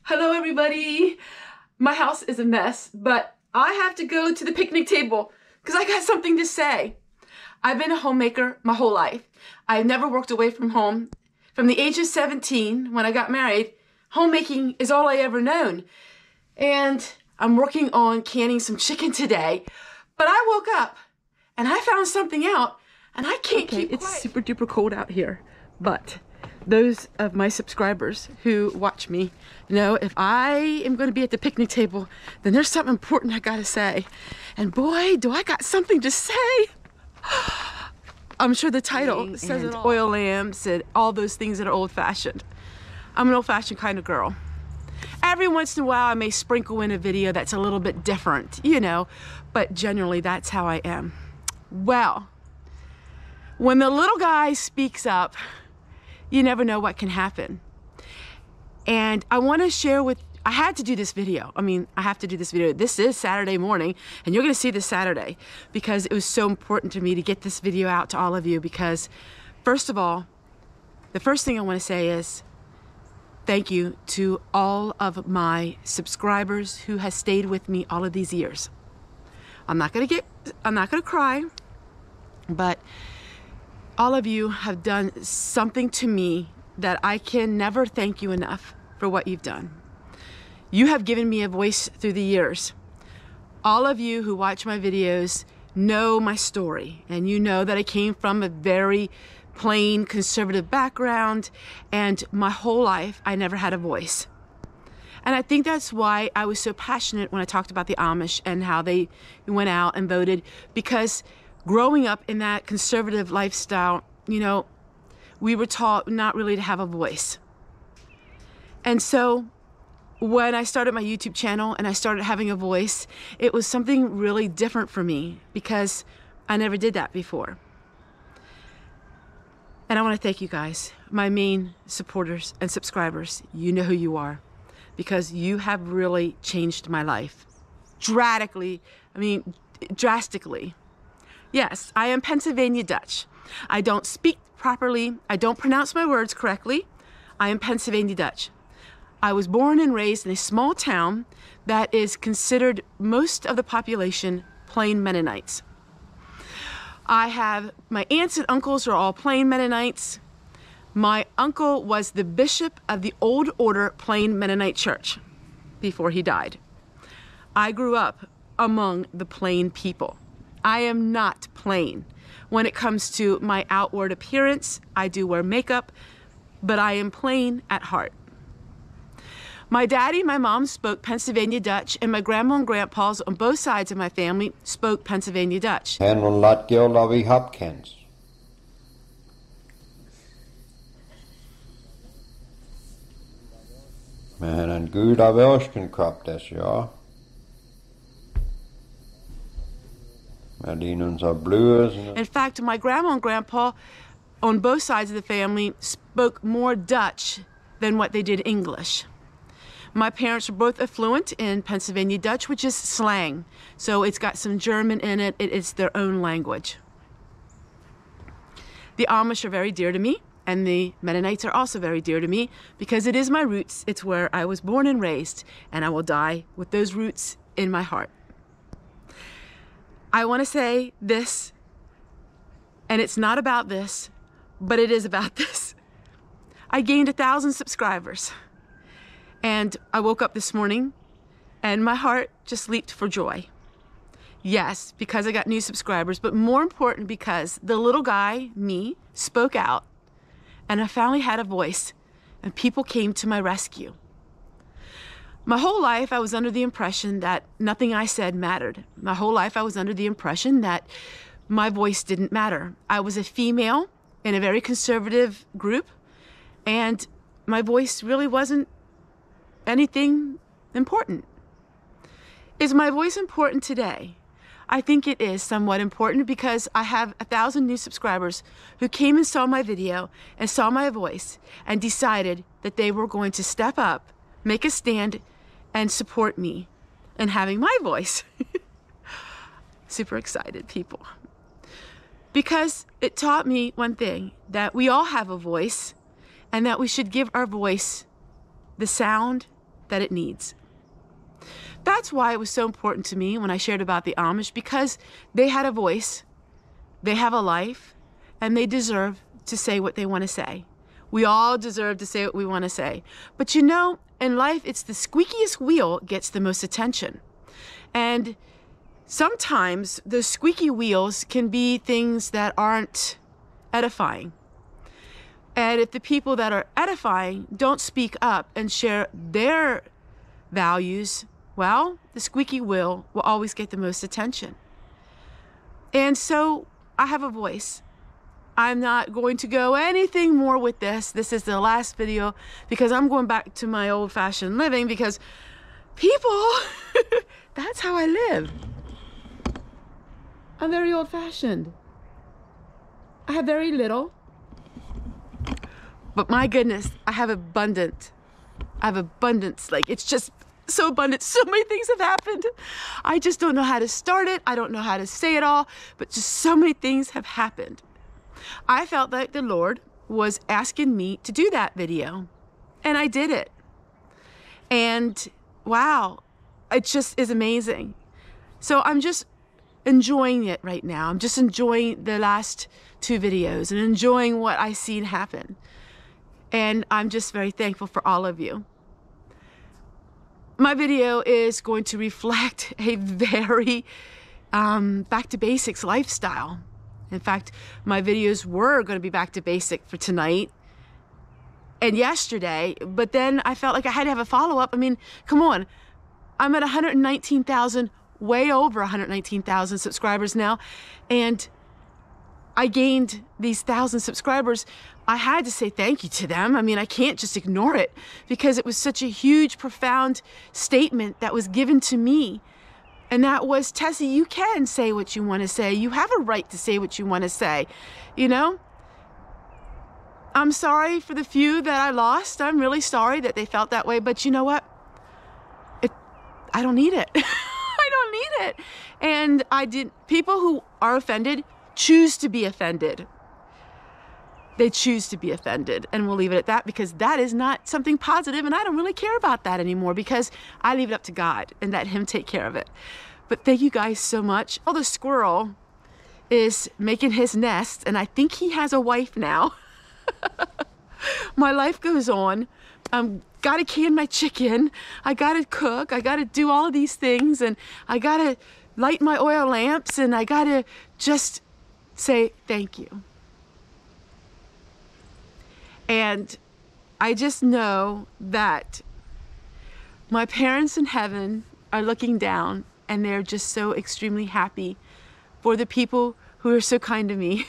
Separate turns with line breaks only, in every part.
Hello everybody! My house is a mess, but I have to go to the picnic table because I got something to say. I've been a homemaker my whole life. I've never worked away from home. From the age of 17, when I got married, homemaking is all I ever known. And I'm working on canning some chicken today, but I woke up and I found something out and I can't keep quiet. It's super duper cold out here, but those of my subscribers who watch me know if I am going to be at the picnic table, then there's something important I gotta say. And boy, do I got something to say. I'm sure the title says it all. Oil lamps and all those things that are old-fashioned. I'm an old-fashioned kind of girl. Every once in a while I may sprinkle in a video that's a little bit different, you know, but generally that's how I am. Well, when the little guy speaks up, you never know what can happen. And I want to share with, I had to do this video. I have to do this video. This is Saturday morning, and you're going to see this Saturday because it was so important to me to get this video out to all of you because, first of all, the first thing I want to say is thank you to all of my subscribers who has stayed with me all of these years. I'm not going to cry, but all of you have done something to me that I can never thank you enough for what you've done. You have given me a voice through the years. All of you who watch my videos know my story, and you know that I came from a very plain conservative background, and my whole life I never had a voice. And I think that's why I was so passionate when I talked about the Amish and how they went out and voted, because growing up in that conservative lifestyle, you know, we were taught not really to have a voice. And so when I started my YouTube channel and I started having a voice, it was something really different for me because I never did that before. And I want to thank you guys, my main supporters and subscribers. You know who you are because you have really changed my life drastically. Yes, I am Pennsylvania Dutch. I don't speak properly. I don't pronounce my words correctly. I am Pennsylvania Dutch. I was born and raised in a small town that is considered most of the population plain Mennonites. I have, my aunts and uncles are all plain Mennonites. My uncle was the bishop of the Old Order Plain Mennonite Church before he died. I grew up among the plain people. I am not plain. When it comes to my outward appearance, I do wear makeup, but I am plain at heart. My daddy and my mom spoke Pennsylvania Dutch, and my grandma and grandpas on both sides of my family spoke Pennsylvania Dutch.
En on laat jou lawie Hopkins. Men en gud av örskenkraft dess, ja.
In fact, my grandma and grandpa on both sides of the family spoke more Dutch than what they did English. My parents were both fluent in Pennsylvania Dutch, which is slang. So it's got some German in it. It's their own language. The Amish are very dear to me, and the Mennonites are also very dear to me because it is my roots. It's where I was born and raised, and I will die with those roots in my heart. I want to say this, and it's not about this, but it is about this. I gained 1,000 subscribers, and I woke up this morning, and my heart just leaped for joy. Yes, because I got new subscribers, but more important because the little guy, me, spoke out, and I finally had a voice, and people came to my rescue. My whole life, I was under the impression that nothing I said mattered. My whole life, I was under the impression that my voice didn't matter. I was a female in a very conservative group, and my voice really wasn't anything important. Is my voice important today? I think it is somewhat important because I have 1,000 new subscribers who came and saw my video and saw my voice and decided that they were going to step up, make a stand, and support me in having my voice. Super excited, people. Because it taught me one thing, that we all have a voice and that we should give our voice the sound that it needs. That's why it was so important to me when I shared about the Amish, because they had a voice, they have a life, and they deserve to say what they want to say. We all deserve to say what we want to say. But you know, in life, it's the squeakiest wheel gets the most attention. And sometimes those squeaky wheels can be things that aren't edifying. And if the people that are edifying don't speak up and share their values, well, the squeaky wheel will always get the most attention. And so I have a voice. I'm not going to go anything more with this. This is the last video because I'm going back to my old-fashioned living, because people, that's how I live. I'm very old-fashioned. I have very little, but my goodness, I have abundance. Like, it's just so abundant. So many things have happened. I just don't know how to start it. I don't know how to say it all, but just so many things have happened. I felt like the Lord was asking me to do that video, and I did it. And wow, it just is amazing. So I'm just enjoying it right now. I'm just enjoying the last 2 videos and enjoying what I've seen happen. And I'm just very thankful for all of you. My video is going to reflect a very back to basics lifestyle. In fact, my videos were going to be back to basic for tonight and yesterday, but then I felt like I had to have a follow-up. I mean, come on. I'm at 119,000, way over 119,000 subscribers now, and I gained these 1,000 subscribers. I had to say thank you to them. I mean, I can't just ignore it, because it was such a huge, profound statement that was given to me. And that was, Tessie, you can say what you want to say. You have a right to say what you want to say. You know? I'm sorry for the few that I lost. I'm really sorry that they felt that way. But you know what? I don't need it. I don't need it. And people who are offended choose to be offended. They choose to be offended, and we'll leave it at that, because that is not something positive, and I don't really care about that anymore, because I leave it up to God and let Him take care of it. But thank you guys so much. Oh, the squirrel is making his nest, and I think he has a wife now. My life goes on. Gotta can my chicken. I gotta cook. I gotta do all of these things, and I gotta light my oil lamps, and I gotta just say thank you. And I just know that my parents in heaven are looking down, and they're just so extremely happy for the people who are so kind to me.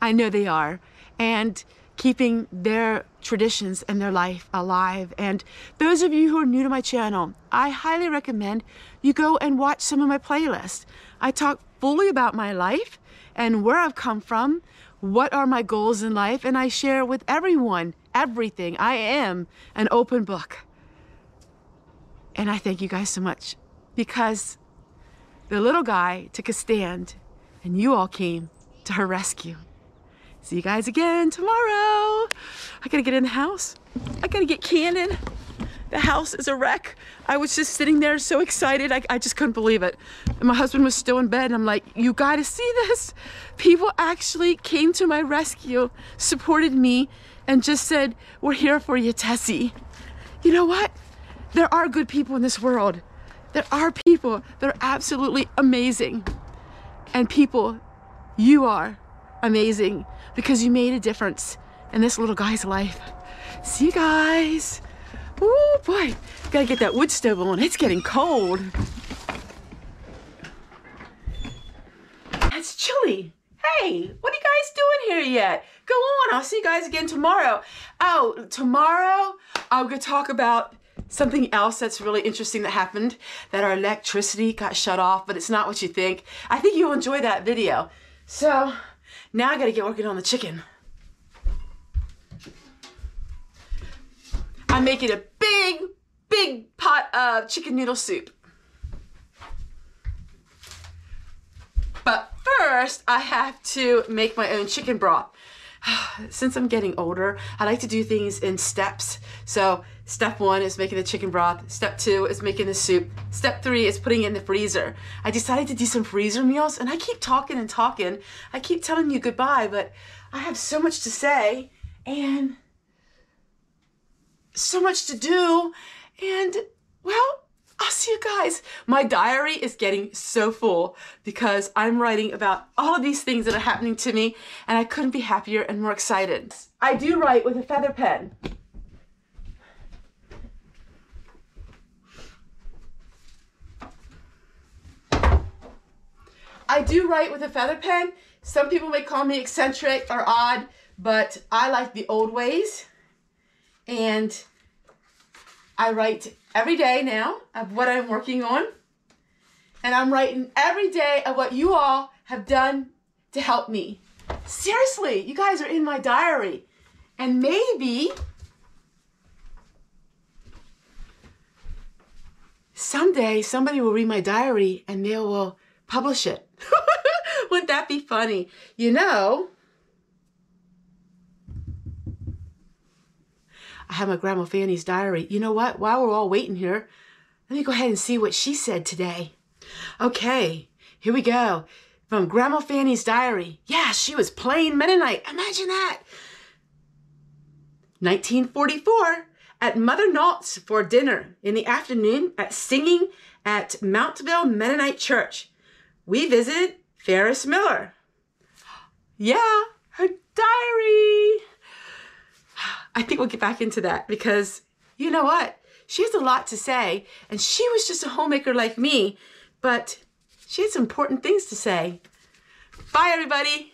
I know they are. And keeping their traditions and their life alive. And those of you who are new to my channel, I highly recommend you go and watch some of my playlists. I talk fully about my life and where I've come from, what are my goals in life, and I share with everyone everything. I am an open book. And I thank you guys so much, because the little guy took a stand and you all came to her rescue. See you guys again tomorrow. I gotta get in the house. I gotta get canning. The house is a wreck. I was just sitting there so excited. I just couldn't believe it. And my husband was still in bed, and I'm like, you gotta see this. People actually came to my rescue, supported me, and just said, we're here for you, Tessie. You know what? There are good people in this world. There are people that are absolutely amazing. And people, you are amazing, because you made a difference in this little guy's life. See you guys. Oh boy, gotta get that wood stove on. It's getting cold. It's chilly. Hey, what are you guys doing here yet? Go on, I'll see you guys again tomorrow. Oh, tomorrow I'm gonna talk about something else that's really interesting that happened, that our electricity got shut off, but it's not what you think. I think you'll enjoy that video. So now I gotta get working on the chicken. I'm making a big pot of chicken noodle soup. But first, I have to make my own chicken broth. since I'm getting older, I like to do things in steps. So step 1 is making the chicken broth. Step 2 is making the soup. Step 3 is putting it in the freezer. I decided to do some freezer meals, and I keep talking and talking. I keep telling you goodbye, but I have so much to say and so much to do. And well, I'll see you guys. My diary is getting so full because I'm writing about all of these things that are happening to me, and I couldn't be happier and more excited. I do write with a feather pen. I do write with a feather pen. Some people may call me eccentric or odd, but I like the old ways. And I write every day now of what I'm working on. And I'm writing every day of what you all have done to help me. Seriously, you guys are in my diary. And maybe someday somebody will read my diary and they will publish it. Wouldn't that be funny? You know, I have my Grandma Fanny's diary. You know what? While we're all waiting here, let me go ahead and see what she said today. Okay, here we go. From Grandma Fanny's diary. Yeah, she was plain Mennonite. Imagine that. 1944, at Mother Nault's for dinner in the afternoon at singing at Mountville Mennonite Church. We visited Ferris Miller. Yeah, her diary. I think we'll get back into that because you know what? She has a lot to say, and she was just a homemaker like me, but she had some important things to say. Bye, everybody.